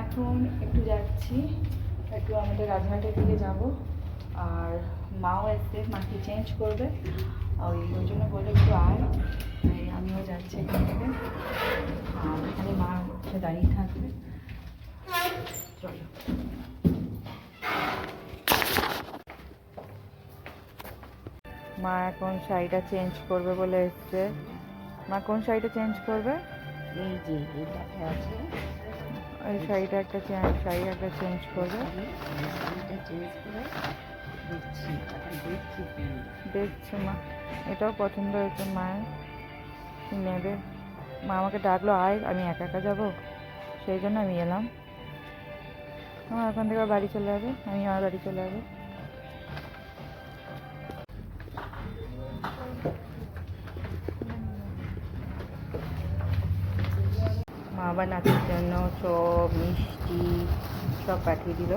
এখন একটু যাচ্ছি, একটু আমাদের রাজহাটের দিকে যাব। আর মাও এসছে, মাকে চেঞ্জ করবে, ওই জন্য বলে একটু আয়, তাই আমিও যাচ্ছি এখান থেকে। আর এখানে মা দাঁড়িয়ে থাকবে। চলো। মা এখন শাড়িটা চেঞ্জ করবে বলে এসছে। মা কোন শাড়িটা চেঞ্জ করবে? এই যে এটাতে আছে, ওই শাড়িটা একটা শাড়ি একটা চেঞ্জ করবে। শাড়িটা চেঞ্জ করে দেখছি, দেখছি দেখছো মা, এটাও পছন্দ হয়েছে মায়ের, নেবে। মা আমাকে ডাকলো আয়, আমি একা একা যাবো, সেই জন্য আমি এলাম। আমার ওখান থেকে বাড়ি চলে যাবে, আমি আমার বাড়ি চলে যাবো। মা আবার নাচের জন্য সব মিষ্টি সব পাঠিয়ে দিল।